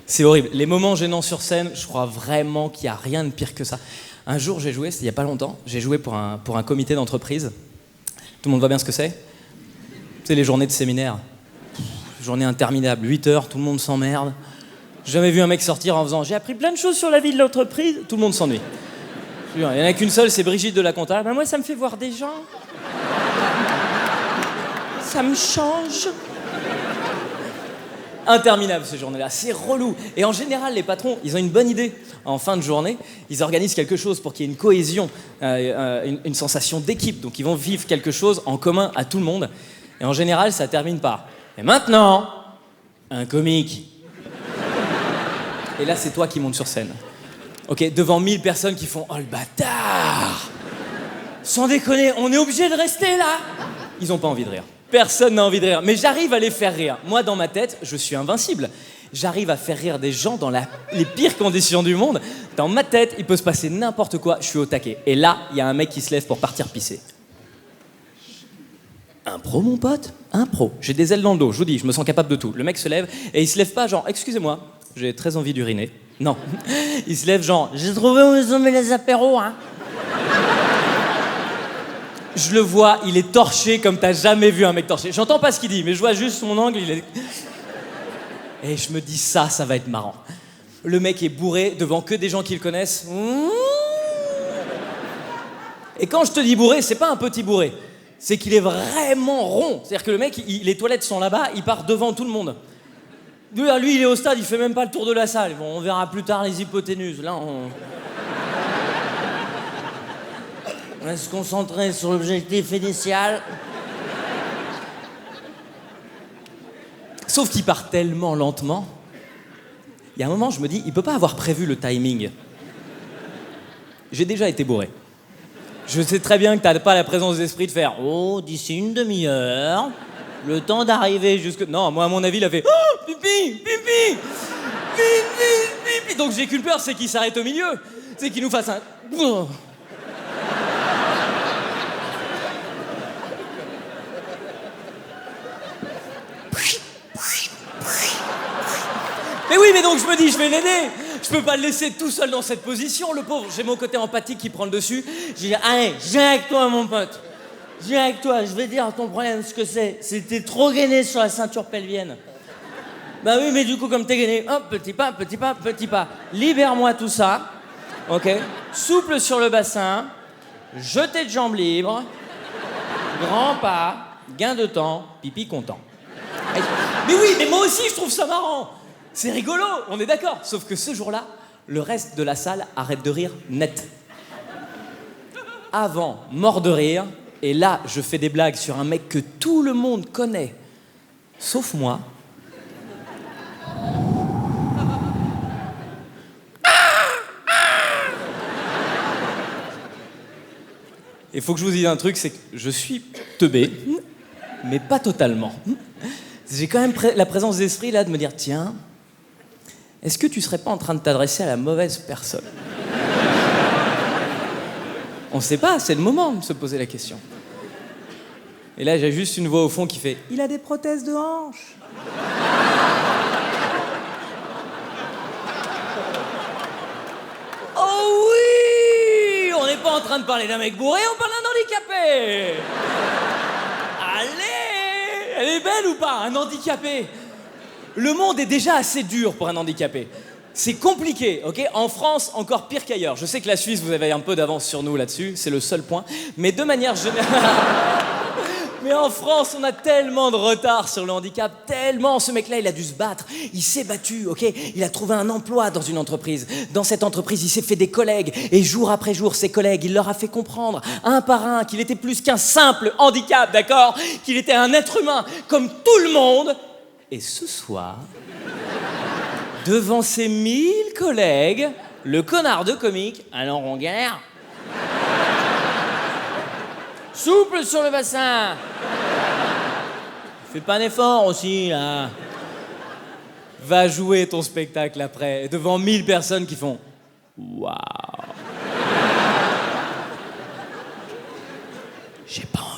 C'est horrible. Les moments gênants sur scène, je crois vraiment qu'il n'y a rien de pire que ça. Un jour, j'ai joué, c'était il n'y a pas longtemps, j'ai joué pour un comité d'entreprise. Tout le monde voit bien ce que c'est. Tu sais, les journées de séminaire. Journée interminable, 8 heures, tout le monde s'emmerde. J'ai jamais vu un mec sortir en faisant « J'ai appris plein de choses sur la vie de l'entreprise », tout le monde s'ennuie. Il n'y en a qu'une seule, c'est Brigitte de la Compta. Ben moi, ça me fait voir des gens. Ça me change. Interminable ces journées-là, c'est relou. Et en général, les patrons, ils ont une bonne idée. En fin de journée, ils organisent quelque chose pour qu'il y ait une cohésion, une sensation d'équipe. Donc ils vont vivre quelque chose en commun à tout le monde. Et en général, ça termine par « Et maintenant, un comique ». Et là, c'est toi qui montes sur scène. Ok, devant 1000 personnes qui font « Oh le bâtard !» Sans déconner, on est obligé de rester là. Ils n'ont pas envie de rire. Personne n'a envie de rire. Mais j'arrive à les faire rire. Moi, dans ma tête, je suis invincible. J'arrive à faire rire des gens dans les pires conditions du monde. Dans ma tête, il peut se passer n'importe quoi. Je suis au taquet. Et là, il y a un mec qui se lève pour partir pisser. Impro, mon pote? Impro. J'ai des ailes dans le dos, je vous dis, je me sens capable de tout. Le mec se lève et il se lève pas genre « Excusez-moi, j'ai très envie d'uriner ». Non. Il se lève genre « J'ai trouvé où ils ont mis les apéros, hein ». Je le vois, il est torché comme t'as jamais vu un mec torché. J'entends pas ce qu'il dit, mais je vois juste son angle, il est... Et je me dis ça va être marrant. Le mec est bourré devant que des gens qui le connaissent. Et quand je te dis bourré, c'est pas un petit bourré. C'est qu'il est vraiment rond. C'est-à-dire que le mec, les toilettes sont là-bas, il part devant tout le monde. Lui, il est au stade, il fait même pas le tour de la salle. Bon, on verra plus tard les hypoténuses. Là, on va se concentrer sur l'objectif initial. Sauf qu'il part tellement lentement. Il y a un moment, je me dis, il peut pas avoir prévu le timing. J'ai déjà été bourré. Je sais très bien que t'as pas la présence d'esprit de faire « Oh, d'ici une demi-heure, le temps d'arriver jusque... » Non, moi, à mon avis, il a fait « Oh, pipi, pipi, pipi, pipi. » Donc j'ai qu'une peur, c'est qu'il s'arrête au milieu. C'est qu'il nous fasse un... Mais oui, mais donc je me dis, je vais l'aider. Je peux pas le laisser tout seul dans cette position, le pauvre. J'ai mon côté empathique qui prend le dessus. J'ai dit, allez, viens avec toi, mon pote. Viens avec toi, je vais dire ton problème, ce que c'est. C'est que t'es trop gainé sur la ceinture pelvienne. Bah oui, mais du coup, comme t'es gainé, hop, petit pas, petit pas, petit pas. Libère-moi tout ça, ok. Souple sur le bassin, jeté de jambes libres, grand pas, gain de temps, pipi content. Mais oui, mais moi aussi, je trouve ça marrant. C'est rigolo, on est d'accord. Sauf que ce jour-là, le reste de la salle arrête de rire net. Avant, mort de rire, et là, je fais des blagues sur un mec que tout le monde connaît, sauf moi. Il faut que je vous dise un truc, c'est que je suis teubé, mais pas totalement. J'ai quand même la présence d'esprit là de me dire, tiens, est-ce que tu serais pas en train de t'adresser à la mauvaise personne? On sait pas, c'est le moment de se poser la question. Et là, j'ai juste une voix au fond qui fait « Il a des prothèses de hanche !» Oh oui! On n'est pas en train de parler d'un mec bourré, on parle d'un handicapé! Allez! Elle est belle ou pas, un handicapé? Le monde est déjà assez dur pour un handicapé. C'est compliqué, ok? En France, encore pire qu'ailleurs. Je sais que la Suisse, vous avez un peu d'avance sur nous là-dessus, c'est le seul point. Mais de manière générale... Mais en France, on a tellement de retard sur le handicap, tellement. Ce mec-là, il a dû se battre. Il s'est battu, ok? Il a trouvé un emploi dans une entreprise. Dans cette entreprise, il s'est fait des collègues. Et jour après jour, ses collègues, il leur a fait comprendre, un par un, qu'il était plus qu'un simple handicap, d'accord? Qu'il était un être humain, comme tout le monde. Et ce soir, devant ses 1000 collègues, le connard de comique, alors on galère. Souple sur le bassin. Fais pas un effort aussi, là. Va jouer ton spectacle après, devant 1000 personnes qui font waouh. J'ai pas envie.